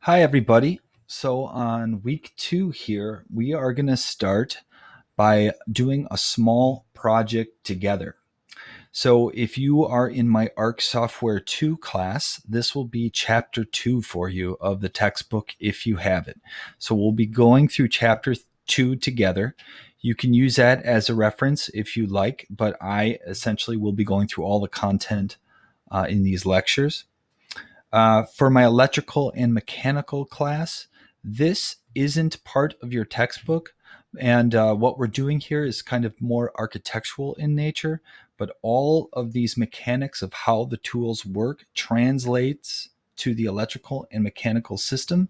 Hi, everybody. So, on week 2 here, we are going to start by doing a small project together. So, if you are in my ARC Software 2 class, this will be chapter 2 for you of the textbook if you have it. So, we'll be going through chapter 2 together. You can use that as a reference if you like, but I essentially will be going through all the content in these lectures. For my electrical and mechanical class, this isn't part of your textbook. And what we're doing here is kind of more architectural in nature, but all of these mechanics of how the tools work translates to the electrical and mechanical system.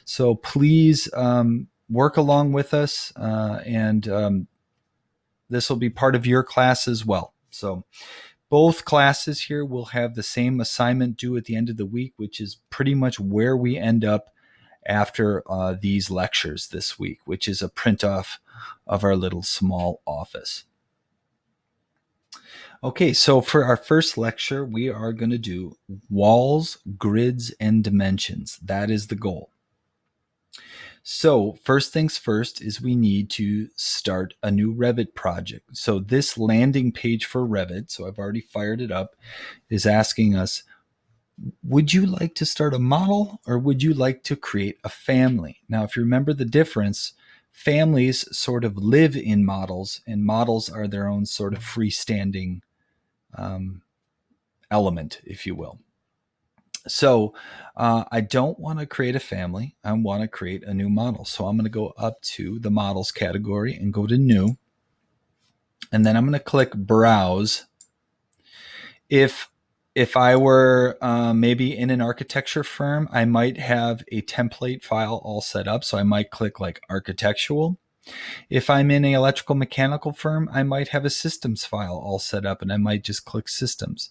So please work along with us, and this will be part of your class as well. So both classes here will have the same assignment due at the end of the week, which is pretty much where we end up after these lectures this week, which is a print off of our little small office. Okay, so for our first lecture, we are going to do walls, grids, and dimensions. That is the goal. So first things first is we need to start a new Revit project. So this landing page for Revit, so I've already fired it up, is asking us, would you like to start a model or would you like to create a family? Now, if you remember the difference, families sort of live in models and models are their own sort of freestanding element, if you will. So I don't want to create a family. I want to create a new model. So I'm going to go up to the models category and go to new. And then I'm going to click browse. If I were maybe in an architecture firm, I might have a template file all set up. So I might click like architectural. If I'm in an electrical mechanical firm, I might have a systems file all set up and I might just click systems.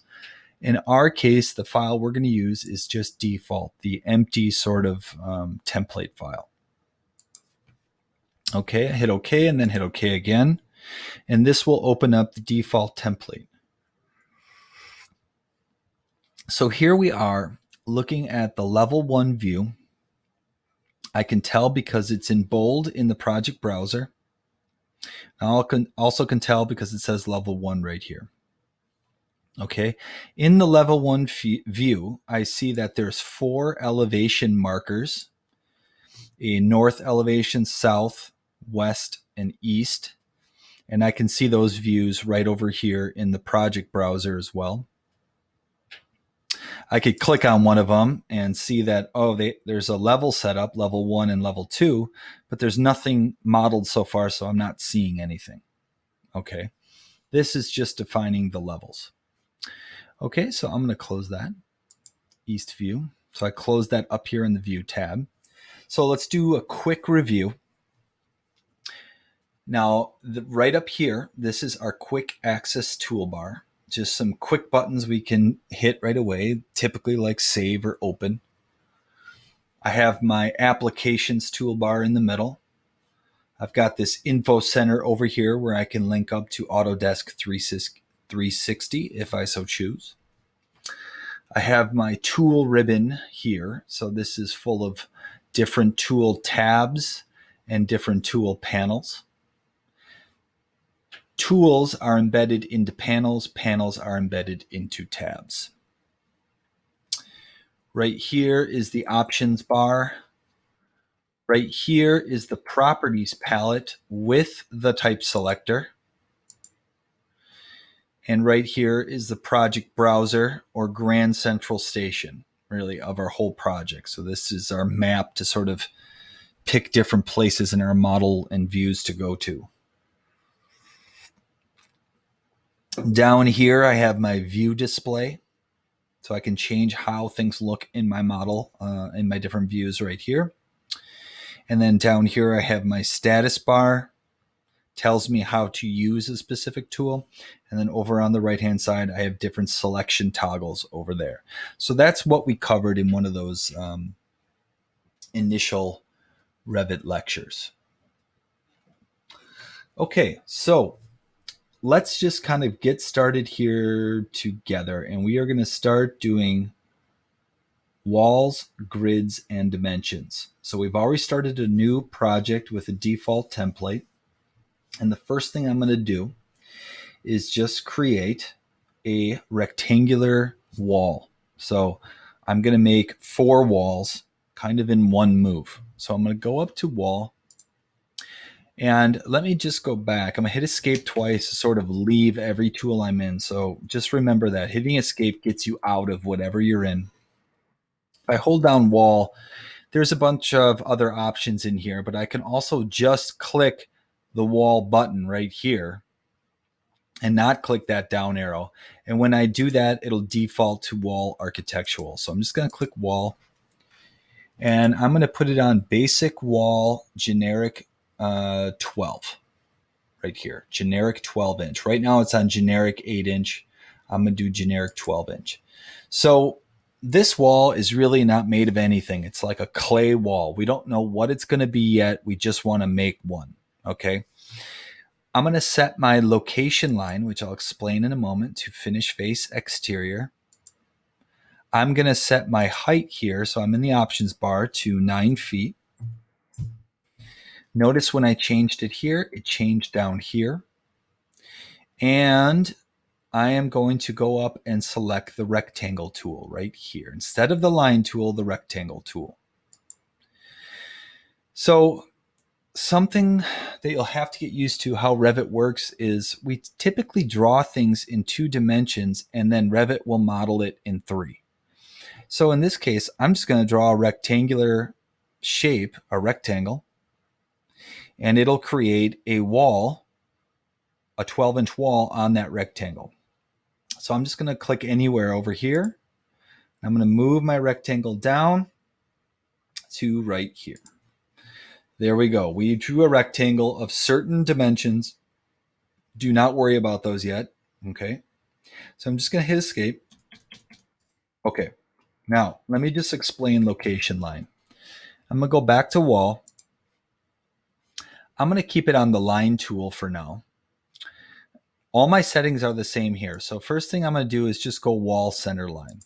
In our case, the file we're going to use is just default, the empty sort of template file. Okay, I hit OK and then hit OK again. And this will open up the default template. So here we are looking at the level 1 view. I can tell because it's in bold in the project browser. I also can tell because it says level 1 right here. Okay, in the level 1 view, I see that there's 4 elevation markers: a north elevation, south, west, and east. And I can see those views right over here in the project browser as well. I could click on one of them and see that, there's a level set up, level 1 and level 2, but there's nothing modeled so far, so I'm not seeing anything. Okay, this is just defining the levels. Okay, so I'm going to close that, East View. So I close that up here in the View tab. So let's do a quick review. Now, right up here, this is our quick access toolbar. Just some quick buttons we can hit right away, typically like save or open. I have my applications toolbar in the middle. I've got this info center over here where I can link up to Autodesk 360 if I so choose. I have my tool ribbon here. So this is full of different tool tabs and different tool panels. Tools are embedded into panels. Panels are embedded into tabs. Right here is the options bar. Right here is the properties palette with the type selector. And right here is the project browser or Grand Central Station, really, of our whole project. So this is our map to sort of pick different places in our model and views to go to. Down here, I have my view display. So I can change how things look in my model in my different views right here. And then down here, I have my status bar. Tells me how to use a specific tool. And then over on the right-hand side, I have different selection toggles over there. So that's what we covered in one of those initial Revit lectures. Okay, so let's just kind of get started here together. And we are going to start doing walls, grids, and dimensions. So we've already started a new project with a default template. And the first thing I'm going to do is just create a rectangular wall. So I'm going to make 4 walls kind of in one move. So I'm going to go up to wall. And let me just go back. I'm going to hit escape twice to sort of leave every tool I'm in. So just remember that hitting escape gets you out of whatever you're in. If I hold down wall, there's a bunch of other options in here, but I can also just click the wall button right here and not click that down arrow. And when I do that, it'll default to wall architectural. So I'm just going to click wall, and I'm going to put it on basic wall generic 12 right here, generic 12 inch. Right now it's on generic 8 inch. I'm going to do generic 12 inch. So this wall is really not made of anything. It's like a clay wall. We don't know what it's going to be yet. We just want to make one. Okay. I'm going to set my location line, which I'll explain in a moment, to finish face exterior. I'm going to set my height here. So I'm in the options bar to 9 feet. Notice when I changed it here, it changed down here. And I am going to go up and select the rectangle tool right here. Instead of the line tool, the rectangle tool. So something that you'll have to get used to how Revit works is we typically draw things in 2 dimensions and then Revit will model it in 3. So in this case, I'm just going to draw a rectangular shape, a rectangle, and it'll create a wall, a 12-inch wall on that rectangle. So I'm just going to click anywhere over here. I'm going to move my rectangle down to right here. There we go. We drew a rectangle of certain dimensions. Do not worry about those yet. Okay. So I'm just going to hit escape. Okay. Now, let me just explain location line. I'm going to go back to wall. I'm going to keep it on the line tool for now. All my settings are the same here. So first thing I'm going to do is just go wall center line.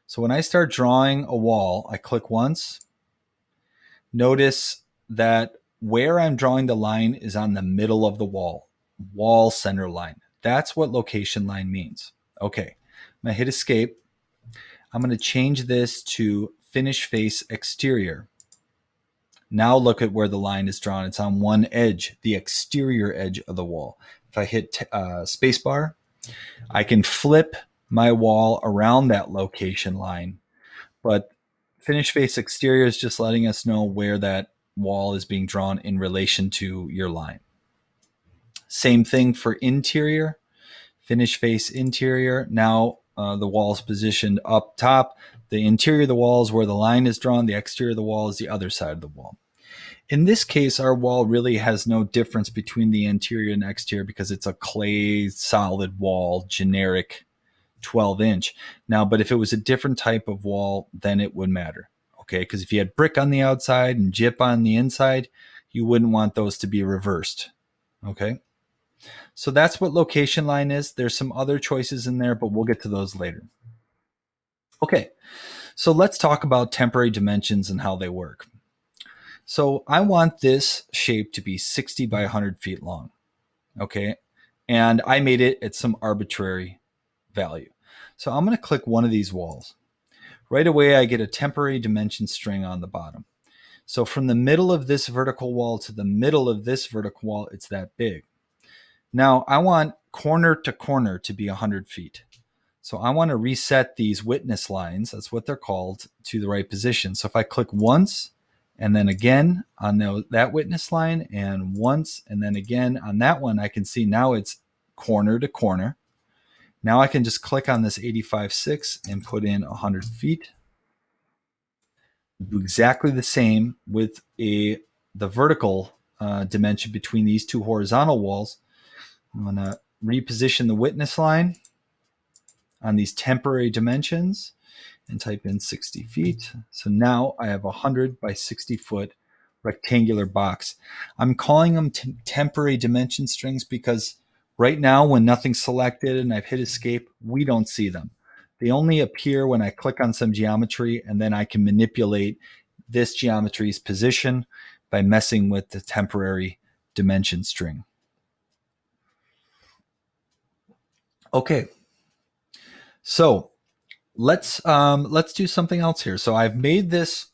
So when I start drawing a wall, I click once. Notice that where I'm drawing the line is on the middle of the wall center line. That's what location line means. Okay, I'm going to hit escape. I'm going to change this to finish face exterior. Now look at where the line is drawn. It's on one edge, the exterior edge of the wall. If I hit spacebar, I can flip my wall around that location line. But finish face exterior is just letting us know where that wall is being drawn in relation to your line. Same thing for interior, finish face interior. Now the wall is positioned up top. The interior of the wall is where the line is drawn. The exterior of the wall is the other side of the wall. In this case, our wall really has no difference between the interior and exterior because it's a clay solid wall, generic 12 inch. Now, but if it was a different type of wall, then it would matter. Okay, because if you had brick on the outside and gyp on the inside, you wouldn't want those to be reversed. Okay, so that's what location line is. There's some other choices in there, but we'll get to those later. Okay, so let's talk about temporary dimensions and how they work. So I want this shape to be 60 by 100 feet long. Okay, and I made it at some arbitrary value. So I'm going to click one of these walls. Right away, I get a temporary dimension string on the bottom. So from the middle of this vertical wall to the middle of this vertical wall, it's that big. Now I want corner to corner to be 100 feet. So I want to reset these witness lines, that's what they're called, to the right position. So if I click once and then again on that witness line and once and then again on that one, I can see now it's corner to corner. Now I can just click on this 85.6 and put in 100 feet. Do exactly the same with the vertical dimension between these 2 horizontal walls. I'm going to reposition the witness line on these temporary dimensions and type in 60 feet. So now I have a 100 by 60 foot rectangular box. I'm calling them temporary dimension strings because right now when nothing's selected and I've hit escape, we don't see them. They only appear when I click on some geometry, and then I can manipulate this geometry's position by messing with the temporary dimension string. Okay, so let's do something else here. So I've made this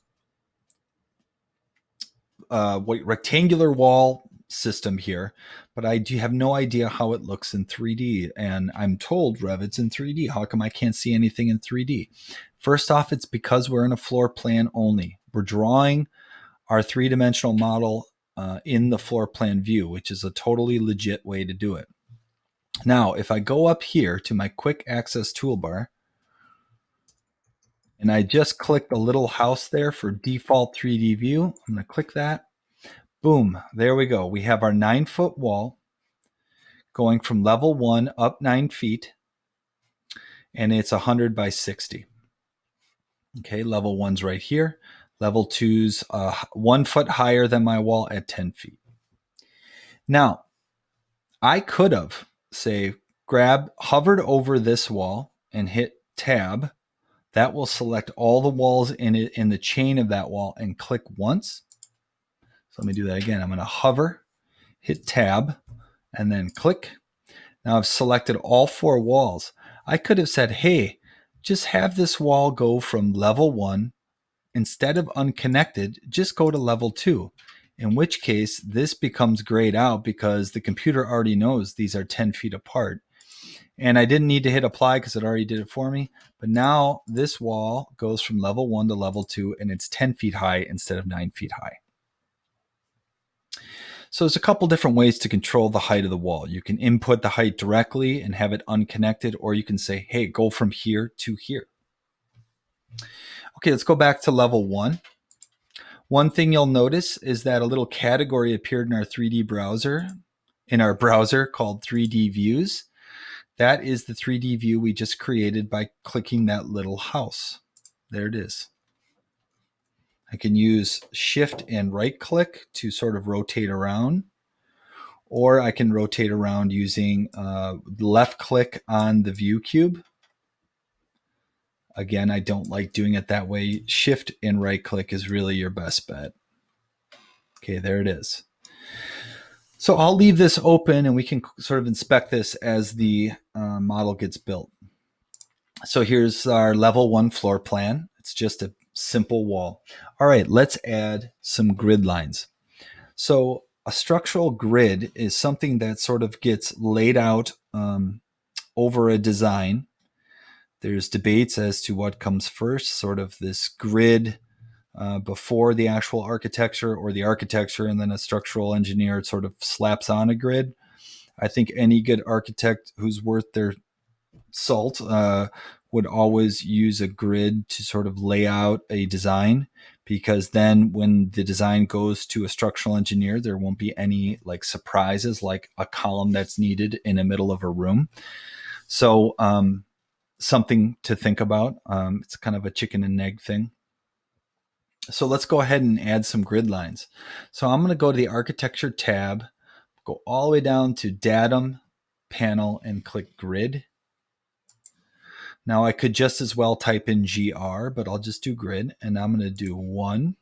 rectangular wall system here, but I do have no idea how it looks in 3D. And I'm told, Revit's in 3D. How come I can't see anything in 3D? First off, it's because we're in a floor plan only. We're drawing our three-dimensional model in the floor plan view, which is a totally legit way to do it. Now, if I go up here to my quick access toolbar, and I just click the little house there for default 3D view, I'm going to click that. Boom, there we go. We have our 9-foot wall going from level 1 up 9 feet, and it's 100 by 60. Okay, level 1's right here. Level 2's 1 foot higher than my wall at 10 feet. Now, I could have, say, hovered over this wall and hit tab. That will select all the walls in the chain of that wall and click once. So let me do that again. I'm going to hover, hit tab, and then click. Now I've selected all 4 walls. I could have said, hey, just have this wall go from level 1. Instead of unconnected, just go to level 2. In which case, this becomes grayed out because the computer already knows these are 10 feet apart. And I didn't need to hit apply because it already did it for me. But now this wall goes from level 1 to level 2, and it's 10 feet high instead of 9 feet high. So there's a couple different ways to control the height of the wall. You can input the height directly and have it unconnected, or you can say, hey, go from here to here. Okay, let's go back to level 1. One thing you'll notice is that a little category appeared in our 3D browser, called 3D Views. That is the 3D view we just created by clicking that little house. There it is. I can use Shift and right click to sort of rotate around, or I can rotate around using left click on the view cube. Again, I don't like doing it that way. Shift and right click is really your best bet. Okay, there it is. So I'll leave this open and we can sort of inspect this as the model gets built. So here's our level 1 floor plan. It's just a simple wall. All right, let's add some grid lines. So a structural grid is something that sort of gets laid out over a design. There's debates as to what comes first, sort of this grid before the actual architecture, or the architecture and then a structural engineer sort of slaps on a grid. I think any good architect who's worth their salt would always use a grid to sort of lay out a design, because then when the design goes to a structural engineer, there won't be any like surprises like a column that's needed in the middle of a room. So something to think about. It's kind of a chicken and egg thing. So let's go ahead and add some grid lines. So I'm going to go to the architecture tab, go all the way down to datum panel and click grid. Now I could just as well type in GR, but I'll just do grid, and I'm going to do 1.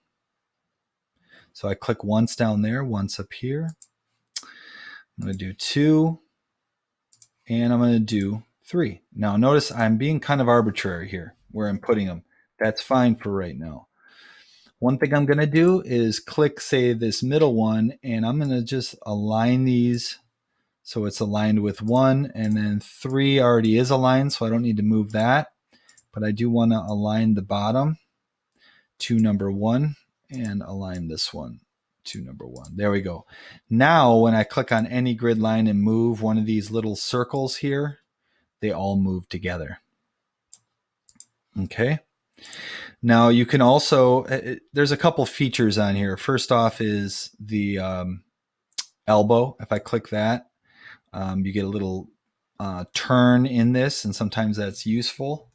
So I click once down there, once up here. I'm going to do 2, and I'm going to do 3. Now notice I'm being kind of arbitrary here where I'm putting them. That's fine for right now. One thing I'm going to do is click, say, this middle one, and I'm going to just align these so it's aligned with 1, and then 3 already is aligned, so I don't need to move that. But I do want to align the bottom to number 1 and align this one to number 1. There we go. Now, when I click on any grid line and move one of these little circles here, they all move together. Okay. Now you can also, there's a couple features on here. First off is the elbow. If I click that, you get a little turn in this, and sometimes that's useful.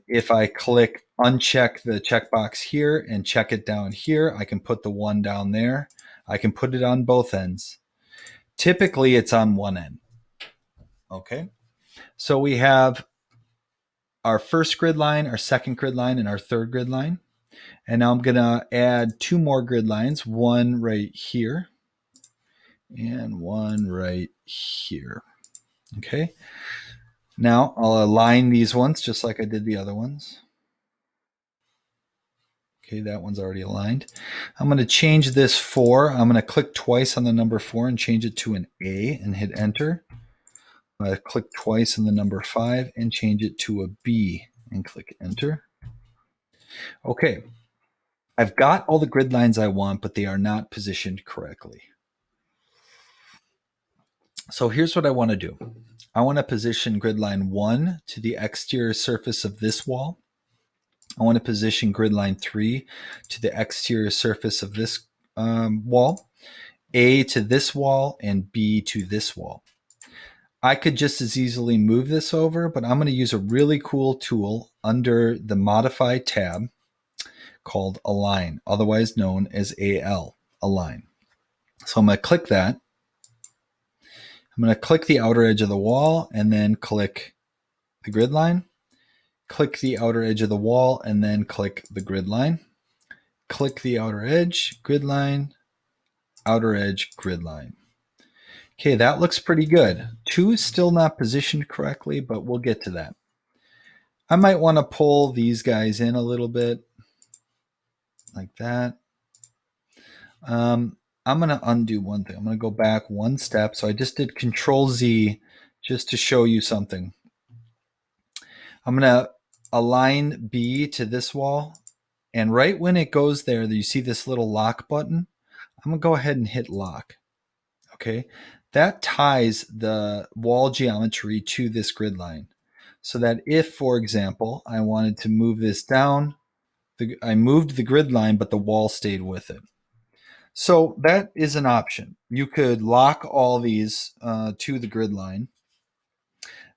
If I click uncheck the checkbox here and check it down here, I can put the 1 down there. I can put it on both ends. Typically, it's on one end. Okay. So we have our first grid line, our second grid line, and our third grid line. And now I'm going to add 2 more grid lines, one right here and one right here. Okay. Now I'll align these ones just like I did the other ones. Okay, that one's already aligned. I'm going to change this 4. I'm going to click twice on the number 4 and change it to an A and hit enter. I'm going to click twice on the number 5 and change it to a B and click enter. Okay, I've got all the grid lines I want, but they are not positioned correctly. So here's what I want to do. I want to position grid line 1 to the exterior surface of this wall. I want to position grid line 3 to the exterior surface of this wall, A to this wall, and B to this wall. I could just as easily move this over, but I'm going to use a really cool tool under the Modify tab called Align, otherwise known as AL, Align. So I'm going to click that. I'm going to click the outer edge of the wall and then click the grid line. Click the outer edge of the wall and then click the grid line. Click the outer edge, grid line, outer edge, grid line. Okay, that looks pretty good. 2 is still not positioned correctly, but we'll get to that. I might want to pull these guys in a little bit, like that. I'm going to undo one thing. I'm going to go back one step. So I just did Control Z just to show you something. I'm going to align B to this wall. And right when it goes there, you see this little lock button. I'm going to go ahead and hit lock. Okay. That ties the wall geometry to this grid line. So that if, for example, I wanted to move this down, I moved the grid line, but the wall stayed with it. So that is an option. You could lock all these to the grid line.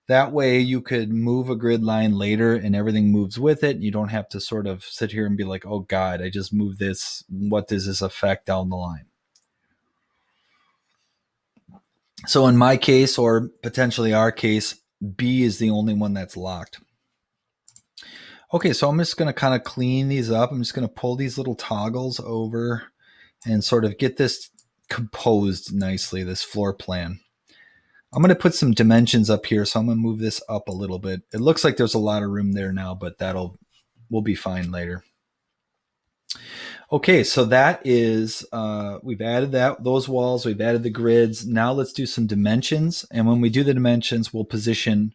That way you could move a grid line later and everything moves with it. You don't have to sort of sit here and be like, oh God, I just moved this. What does this affect down the line? So in my case, or potentially our case, B is the only one that's locked. Okay, so I'm just going to kind of clean these up. I'm just going to pull these little toggles over and sort of get this composed nicely, this floor plan. I'm going to put some dimensions up here, so I'm going to move this up a little bit. It looks like there's a lot of room there now, but we'll be fine later. Okay, so that is, we've added those walls, we've added the grids. Now let's do some dimensions. And when we do the dimensions, we'll position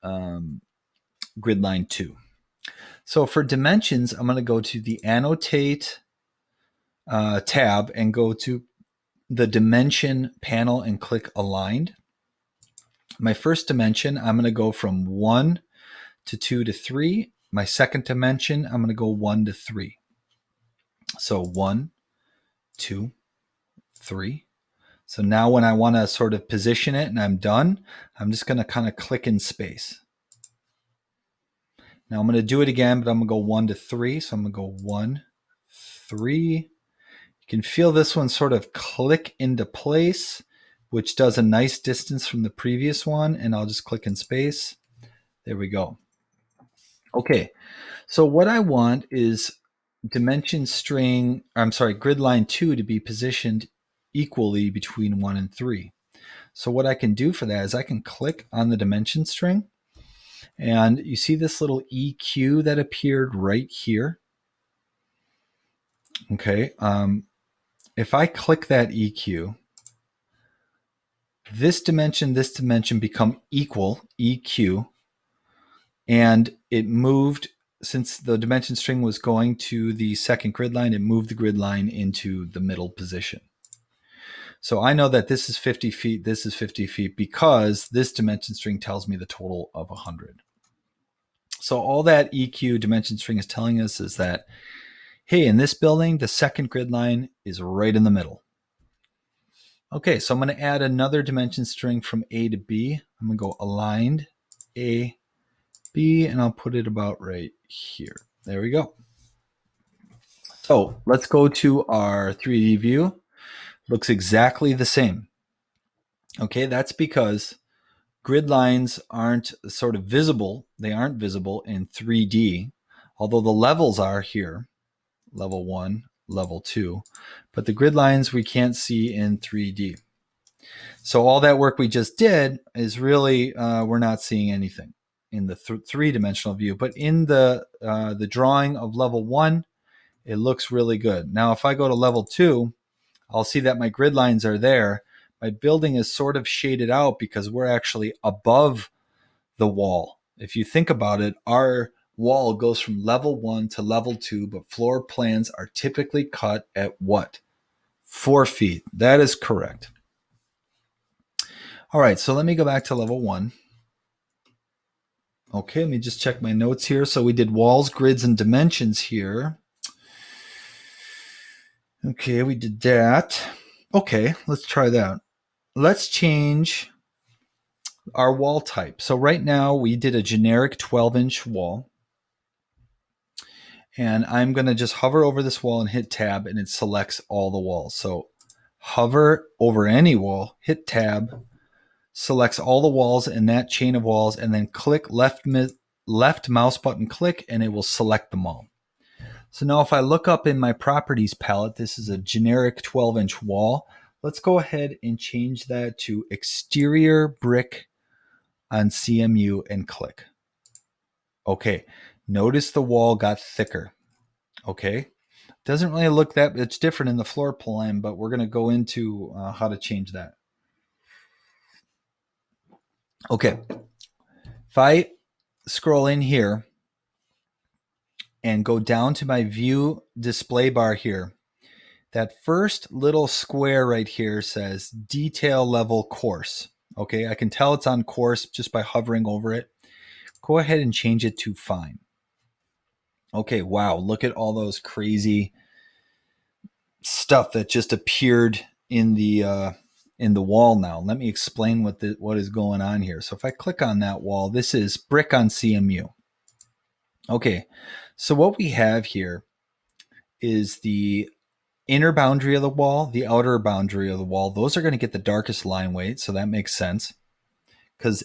grid line 2. So for dimensions, I'm going to go to the Annotate tab and go to the Dimension panel and click Aligned. My first dimension, I'm going to go from 1 to 2 to 3. My second dimension, I'm going to go 1 to 3. So 1, 2, 3. So now when I want to sort of position it and I'm done, I'm just going to kind of click in space. Now I'm going to do it again, but I'm going to go 1 to 3. So I'm going to go 1, 3. You can feel this one sort of click into place, which does a nice distance from the previous one. And I'll just click in space. There we go. Okay. So what I want is grid line 2 to be positioned equally between 1 and 3. So what I can do for that is I can click on the dimension string, and you see this little EQ that appeared right here. Okay. If I click that EQ, this dimension become equal, EQ, and it moved. Since the dimension string was going to the second grid line, it moved the grid line into the middle position. So I know that this is 50 feet, this is 50 feet, because this dimension string tells me the total of 100. So all that EQ dimension string is telling us is that, hey, in this building, the second grid line is right in the middle. Okay, so I'm going to add another dimension string from A to B. I'm going to go aligned, A, B, and I'll put it about right here. There we go. So let's go to our 3D view. Looks exactly the same. Okay, that's because grid lines aren't sort of visible. They aren't visible in 3D, although the levels are here, level 1, level 2, but the grid lines we can't see in 3D. So all that work we just did is really, we're not seeing anything in the three-dimensional view, but in the drawing of level 1, it looks really good. Now, if I go to level 2, I'll see that my grid lines are there. My building is sort of shaded out because we're actually above the wall. If you think about it, our wall goes from level 1 to level 2, but floor plans are typically cut at what? 4 feet. That is correct. All right, so let me go back to level 1. Okay, let me just check my notes here. So we did walls, grids, and dimensions here. Okay, we did that. Okay, let's try that. Let's change our wall type. So right now we did a generic 12-inch wall. And I'm going to just hover over this wall and hit tab, and it selects all the walls. So hover over any wall, hit tab, selects all the walls in that chain of walls, and then click left mouse button click, and it will select them all. So now if I look up in my properties palette, this is a generic 12-inch wall. Let's go ahead and change that to exterior brick on CMU and click. Okay, notice the wall got thicker. Okay, doesn't really look that, it's different in the floor plan, but we're going to go into how to change that. Okay, if I scroll in here and go down to my view display bar here, that first little square right here says detail level coarse. Okay, I can tell it's on coarse just by hovering over it. Go ahead and change it to fine. Okay, wow, look at all those crazy stuff that just appeared in the wall now. Let me explain what is going on here. So if I click on that wall, this is brick on CMU. Okay, so what we have here is the inner boundary of the wall, the outer boundary of the wall. Those are going to get the darkest line weight, so that makes sense.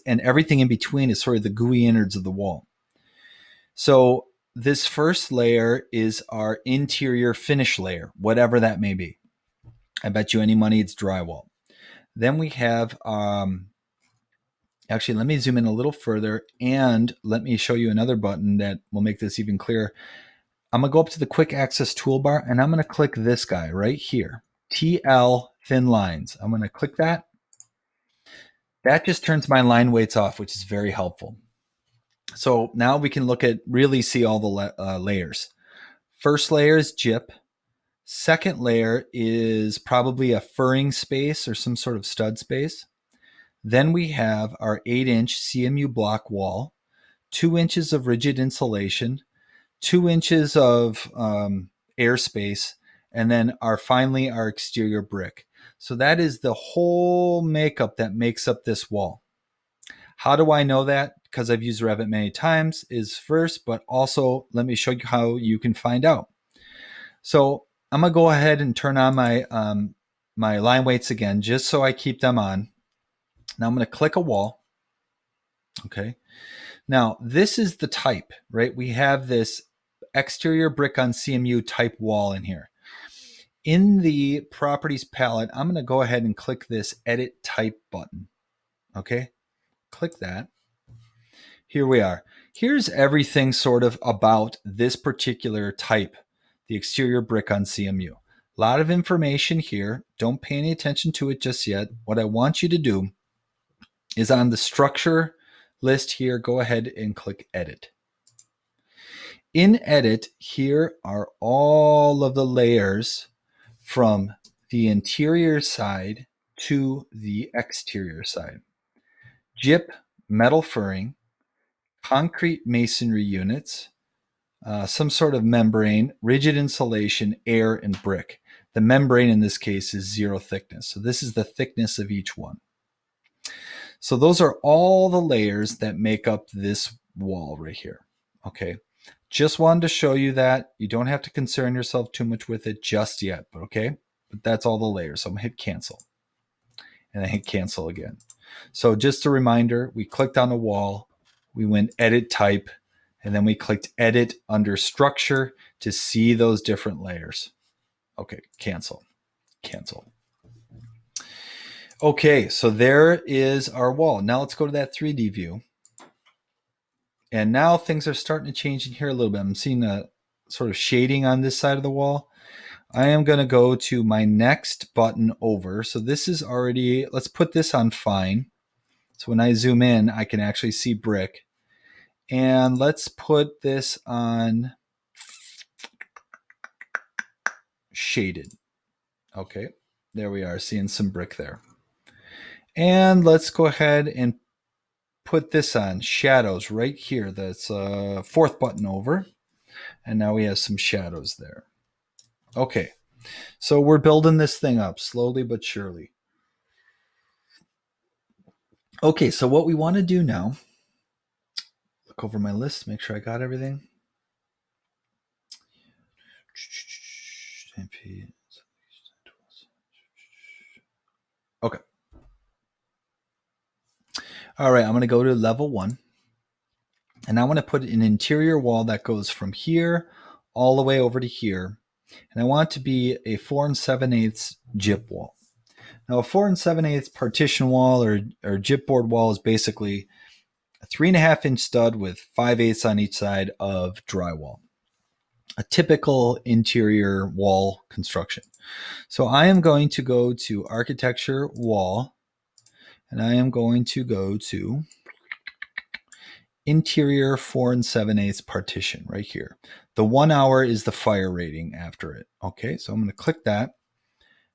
And everything in between is sort of the gooey innards of the wall. So this first layer is our interior finish layer, whatever that may be. I bet you any money it's drywall. Then we have, actually, let me zoom in a little further, and let me show you another button that will make this even clearer. I'm going to go up to the quick access toolbar, and I'm going to click this guy right here, TL thin lines. I'm going to click that. That just turns my line weights off, which is very helpful. So now we can really see all the layers. First layer is gyp. Second layer is probably a furring space or some sort of stud space. Then we have our 8-inch CMU block wall, 2 inches of rigid insulation, 2 inches of airspace, and then finally our exterior brick. So that is the whole makeup that makes up this wall. How do I know that? Because I've used Revit many times is first, but also let me show you how you can find out. So I'm going to go ahead and turn on my my line weights again, just so I keep them on. Now I'm going to click a wall. Okay. Now this is the type, right? We have this exterior brick on CMU type wall in here. In the properties palette, I'm going to go ahead and click this edit type button. Okay. Click that. Here we are. Here's everything sort of about this particular type, the exterior brick on CMU. A lot of information here. Don't pay any attention to it just yet. What I want you to do is on the structure list here, go ahead and click edit. In edit, here are all of the layers from the interior side to the exterior side. Gyp, metal furring, concrete masonry units, some sort of membrane, rigid insulation, air, and brick. The membrane in this case is 0 thickness. So this is the thickness of each one. So those are all the layers that make up this wall right here. Okay. Just wanted to show you that. You don't have to concern yourself too much with it just yet, but okay? But that's all the layers. So I'm going to hit cancel. And I hit cancel again. So just a reminder, we clicked on the wall, we went edit type, and then we clicked edit under structure to see those different layers. Okay, cancel. Okay, so there is our wall. Now let's go to that 3D view. And now things are starting to change in here a little bit. I'm seeing a sort of shading on this side of the wall. I am going to go to my next button over. So this is already, let's put this on fine. So when I zoom in, I can actually see brick. And let's put this on shaded. Okay, there we are, seeing some brick there. And let's go ahead and put this on shadows right here. That's fourth button over. And now we have some shadows there. Okay, so we're building this thing up slowly but surely. Okay, so what we want to do now, look over my list, make sure I got everything. Okay. All right, I'm going to go to level 1. And I want to put an interior wall that goes from here all the way over to here. And I want it to be a 4 7/8 gyp wall. Now, a 4 7/8 partition wall or gypboard wall is basically a 3.5 inch stud with 5/8 on each side of drywall. A typical interior wall construction. So I am going to go to architecture wall, and I am going to go to interior 4 7/8 partition right here. The 1 hour is the fire rating after it. Okay, so I'm going to click that.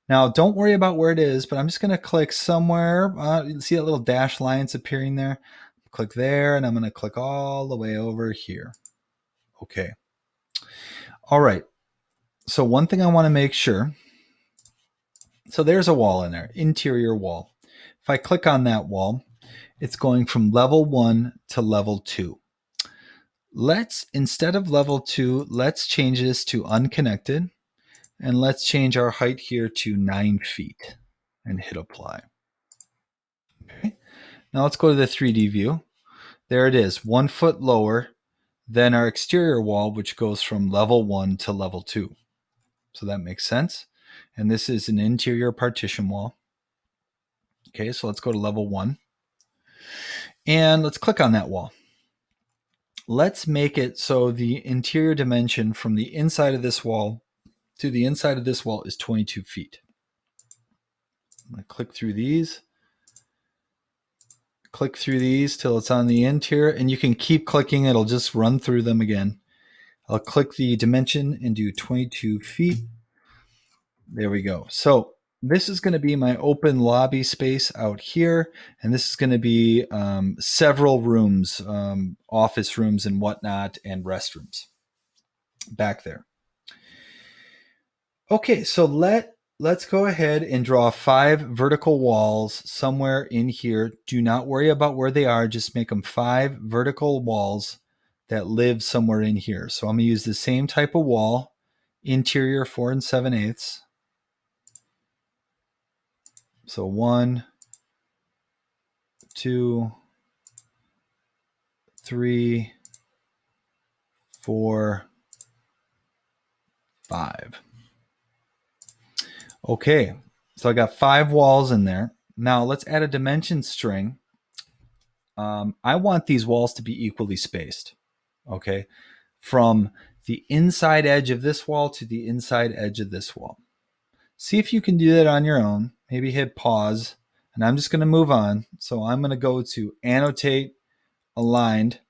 Now, don't worry about where it is, but I'm just going to click somewhere. You see that little dash lines appearing there? Click there, and I'm going to click all the way over here. Okay. All right. So one thing I want to make sure. So there's a wall in there, interior wall. If I click on that wall, it's going from level 1 to level 2. Let's, instead of level 2, let's change this to unconnected. And let's change our height here to 9 feet and hit apply. Okay. Now let's go to the 3D view. There it is, 1 foot lower than our exterior wall, which goes from level 1 to level 2. So that makes sense. And this is an interior partition wall. Okay, so let's go to level 1. And let's click on that wall. Let's make it so the interior dimension from the inside of this wall to the inside of this wall is 22 feet. I'm going to click through these till it's on the interior, and you can keep clicking. It'll just run through them again. I'll click the dimension and do 22 feet. There we go. So this is going to be my open lobby space out here, and this is going to be several rooms, office rooms and whatnot, and restrooms back there. Okay, so let's go ahead and draw 5 vertical walls somewhere in here. Do not worry about where they are. Just make them 5 vertical walls that live somewhere in here. So I'm going to use the same type of wall, interior 4 7/8. So 1, 2, 3, 4, 5. Okay, so I got 5 walls in there. Now let's add a dimension string. I want these walls to be equally spaced. Okay, from the inside edge of this wall to the inside edge of this wall. See if you can do that on your own. Maybe hit pause, and I'm just going to move on. So I'm going to go to annotate aligned,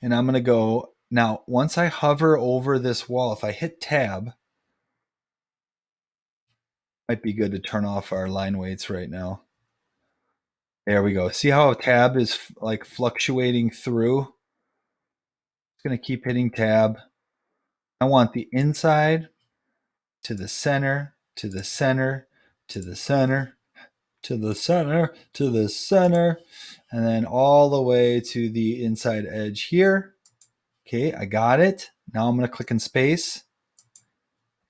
and I'm going to go. Now, once I hover over this wall, if I hit tab, might be good to turn off our line weights right now. There we go. See how a tab is like fluctuating through? It's going to keep hitting tab. I want the inside to the center, to the center, to the center, to the center, to the center, and then all the way to the inside edge here. Okay, I got it. Now I'm going to click in space.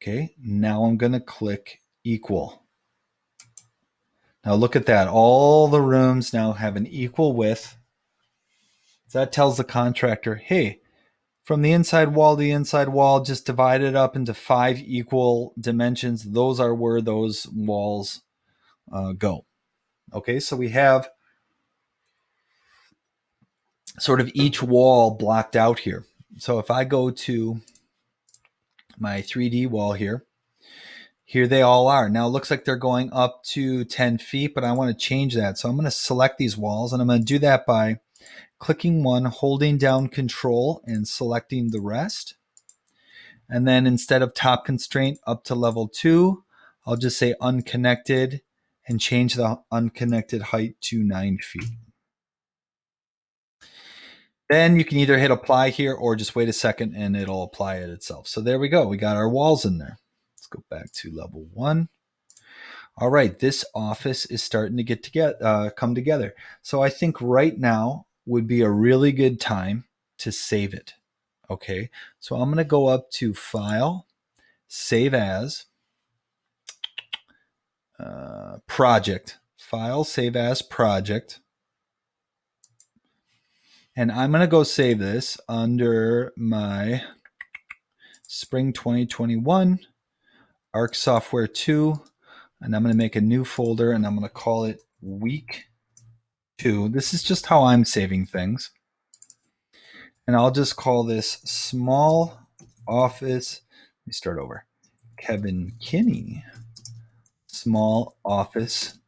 Okay, now I'm going to click equal. Now look at that. All the rooms now have an equal width. That tells the contractor, hey, from the inside wall to the inside wall, just divide it up into 5 equal dimensions. Those are where those walls go. Okay, so we have sort of each wall blocked out here. So if I go to my 3D wall here, here they all are. Now it looks like they're going up to 10 feet, but I want to change that. So I'm going to select these walls, and I'm going to do that by clicking one, holding down Control, and selecting the rest. And then instead of top constraint up to level 2, I'll just say unconnected and change the unconnected height to 9 feet. Then you can either hit apply here or just wait a second and it'll apply it itself. So there we go. We got our walls in there. Let's go back to level 1. All right, this office is starting to get together, come together. So I think right now would be a really good time to save it. Okay, so I'm going to go up to File, Save As, Project. File, Save As, Project. And I'm going to go save this under my Spring 2021 Arc Software 2. And I'm going to make a new folder and I'm going to call it Week 2. This is just how I'm saving things. And I'll just call this Small Office. Let me start over. Kevin Kinney. Small Office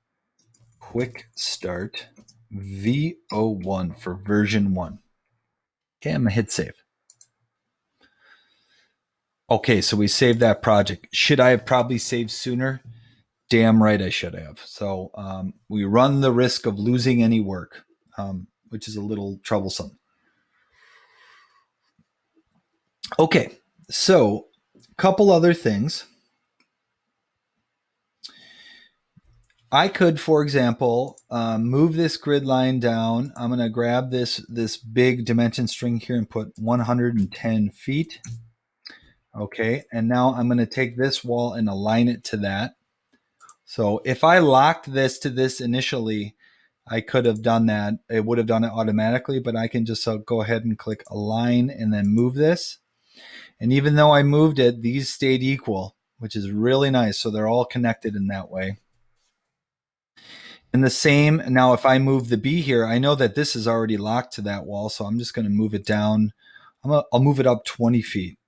Quick Start V01 for version 1. Okay, I'm going to hit save. Okay, so we saved that project. Should I have probably saved sooner? Damn right I should have. So we run the risk of losing any work, which is a little troublesome. Okay, so a couple other things. I could, for example, move this grid line down. I'm going to grab this big dimension string here and put 110 feet. Okay, and now I'm going to take this wall and align it to that. So if I locked this to this initially, I could have done that. It would have done it automatically, but I can just go ahead and click align and then move this. And even though I moved it, these stayed equal, which is really nice. So they're all connected in that way. And the same, now if I move the B here, I know that this is already locked to that wall, so I'm just going to move it down. I'll move it up 20 feet.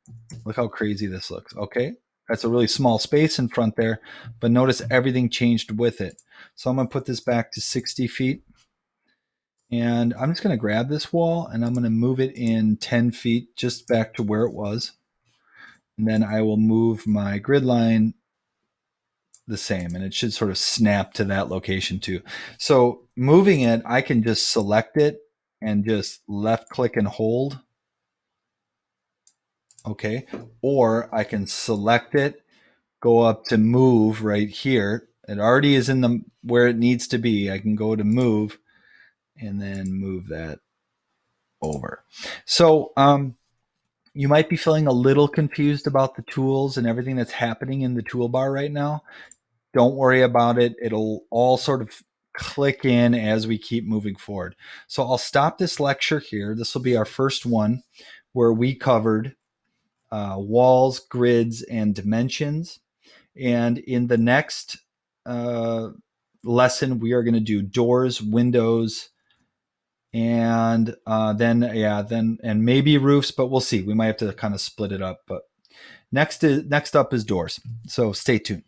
Look how crazy this looks. Okay, that's a really small space in front there, but notice everything changed with it. So I'm going to put this back to 60 feet. And I'm just going to grab this wall and I'm going to move it in 10 feet just back to where it was. And then I will move my grid line the same, and it should sort of snap to that location too. So moving it, I can just select it and just left click and hold. Okay, or I can select it, go up to move right here. It already is in the where it needs to be. I can go to move and then move that over. So you might be feeling a little confused about the tools and everything that's happening in the toolbar right now. Don't worry about it. It'll all sort of click in as we keep moving forward. So I'll stop this lecture here. This will be our first one where we covered walls, grids, and dimensions. And in the next lesson, we are going to do doors, windows, and then maybe roofs, but we'll see. We might have to kind of split it up. But next up is doors. So stay tuned.